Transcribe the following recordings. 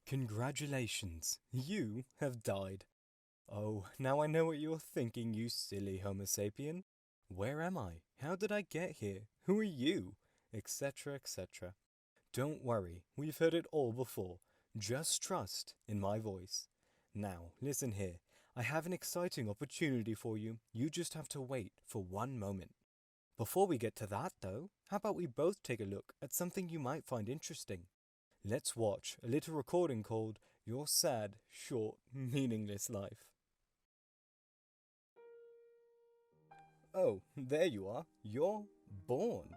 Congratulations, you have died. Oh, now I know what you're thinking, you silly Homo sapien. Where am I? How did I get here? Who are you? Etc., etc. Don't worry, we've heard it all before. Just trust in my voice. Now, listen here. I have an exciting opportunity for you. You just have to wait for one moment. Before we get to that, though, how about we both take a look at something you might find interesting? Let's watch a little recording called Your Sad, Short, Meaningless Life. Oh, there you are. You're born.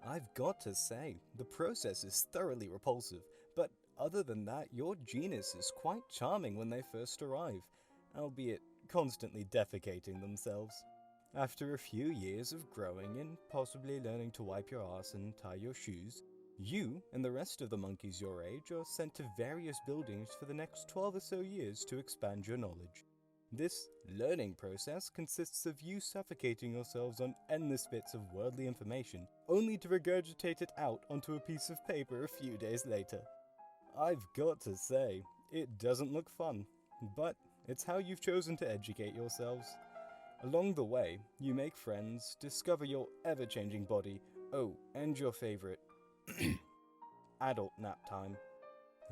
I've got to say, the process is thoroughly repulsive, but other than that, your genus is quite charming when they first arrive, albeit constantly defecating themselves. After a few years of growing and possibly learning to wipe your ass and tie your shoes, you and the rest of the monkeys your age are sent to various buildings for the next 12 or so years to expand your knowledge. This learning process consists of you suffocating yourselves on endless bits of worldly information, only to regurgitate it out onto a piece of paper a few days later. I've got to say, it doesn't look fun, but it's how you've chosen to educate yourselves. Along the way, you make friends, discover your ever-changing body, oh, and your favorite adult nap time.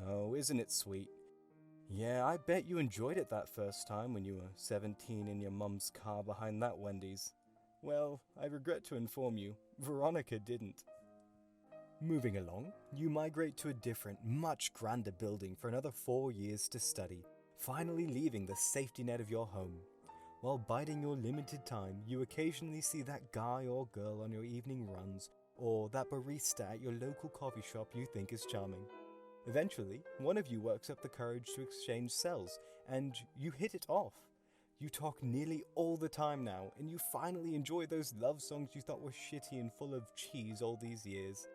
Oh, isn't it sweet? Yeah, I bet you enjoyed it that first time when you were 17 in your mum's car behind that Wendy's. Well, I regret to inform you, Veronica didn't. Moving along, you migrate to a different, much grander building for another 4 years to study, finally leaving the safety net of your home. While biding your limited time, you occasionally see that guy or girl on your evening runs, or that barista at your local coffee shop you think is charming. Eventually, one of you works up the courage to exchange cells, and you hit it off. You talk nearly all the time now, and you finally enjoy those love songs you thought were shitty and full of cheese all these years.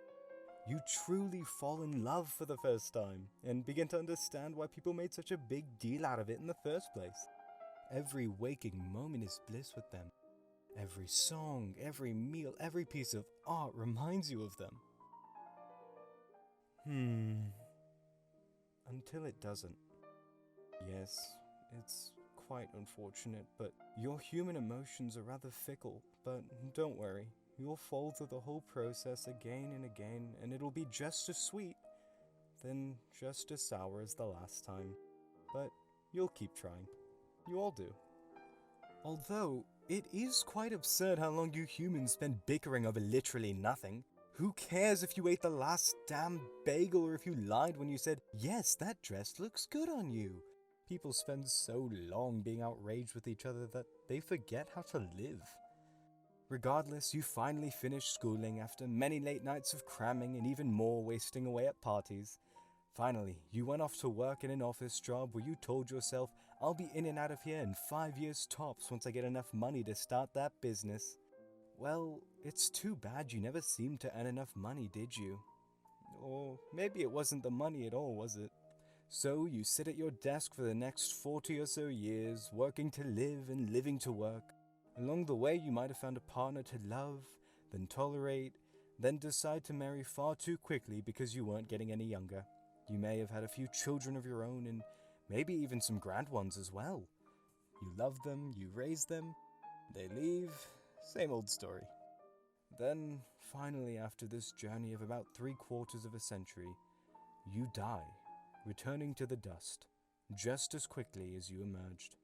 You truly fall in love for the first time, and begin to understand why people made such a big deal out of it in the first place. Every waking moment is bliss with them. Every song, every meal, every piece of art reminds you of them. Until it doesn't. Yes, it's quite unfortunate, but your human emotions are rather fickle. But don't worry, you'll fall through the whole process again and again, and it'll be just as sweet, then just as sour as the last time. But you'll keep trying. You all do. Although, it is quite absurd how long you humans spend bickering over literally nothing. Who cares if you ate the last damn bagel or if you lied when you said, yes, that dress looks good on you? People spend so long being outraged with each other that they forget how to live. Regardless, you finally finish schooling after many late nights of cramming and even more wasting away at parties. Finally, you went off to work in an office job where you told yourself, I'll be in and out of here in 5 years tops once I get enough money to start that business. Well, it's too bad you never seemed to earn enough money, did you? Or maybe it wasn't the money at all, was it? So you sit at your desk for the next 40 or so years, working to live and living to work. Along the way, you might have found a partner to love, then tolerate, then decide to marry far too quickly because you weren't getting any younger. You may have had a few children of your own and maybe even some grand ones as well. You love them, you raise them, they leave, same old story. Then, finally, after this journey of about 3/4 of a century, you die, returning to the dust, just as quickly as you emerged.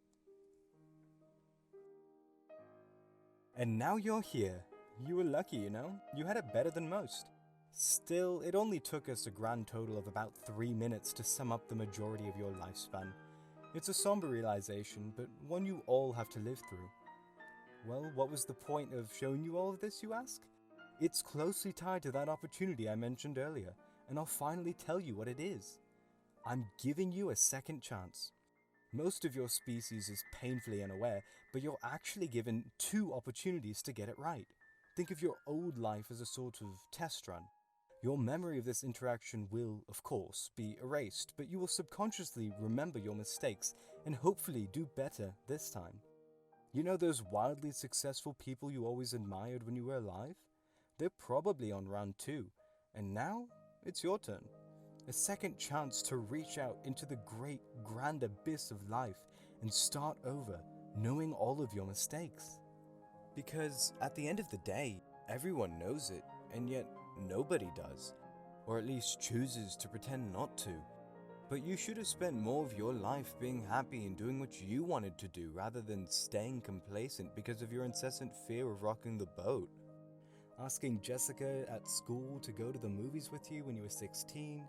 And now you're here. You were lucky, you know? You had it better than most. Still, it only took us a grand total of about 3 minutes to sum up the majority of your lifespan. It's a somber realization, but one you all have to live through. Well, what was the point of showing you all of this, you ask? It's closely tied to that opportunity I mentioned earlier, and I'll finally tell you what it is. I'm giving you a second chance. Most of your species is painfully unaware, but you're actually given 2 opportunities to get it right. Think of your old life as a sort of test run. Your memory of this interaction will, of course, be erased, but you will subconsciously remember your mistakes and hopefully do better this time. You know those wildly successful people you always admired when you were alive? They're probably on round 2, and now it's your turn. A second chance to reach out into the great, grand abyss of life and start over, knowing all of your mistakes. Because at the end of the day, everyone knows it, and yet nobody does. Or at least chooses to pretend not to. But you should have spent more of your life being happy and doing what you wanted to do rather than staying complacent because of your incessant fear of rocking the boat. Asking Jessica at school to go to the movies with you when you were 16,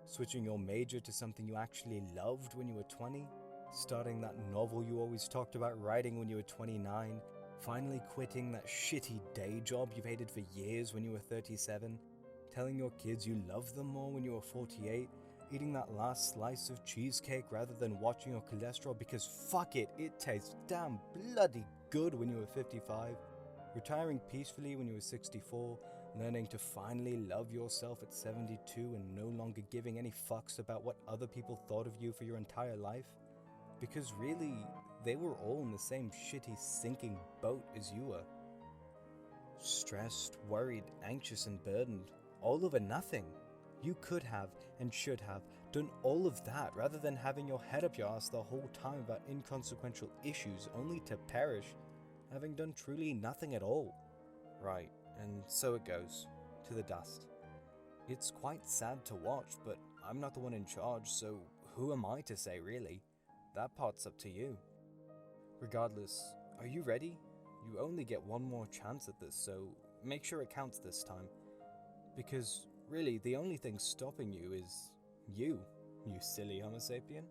switching your major to something you actually loved when you were 20, starting that novel you always talked about writing when you were 29, finally quitting that shitty day job you've hated for years when you were 37, telling your kids you love them more when you were 48, eating that last slice of cheesecake rather than watching your cholesterol because fuck it, it tastes damn bloody good when you were 55, retiring peacefully when you were 64, learning to finally love yourself at 72 and no longer giving any fucks about what other people thought of you for your entire life. Because really, they were all in the same shitty sinking boat as you were. Stressed, worried, anxious and burdened, all over nothing. You could have and should have done all of that rather than having your head up your ass the whole time about inconsequential issues only to perish, having done truly nothing at all. Right, and so it goes, to the dust. It's quite sad to watch, but I'm not the one in charge, so who am I to say really? That part's up to you. Regardless, are you ready? You only get one more chance at this, so make sure it counts this time. Because really, the only thing stopping you is you silly Homo sapien.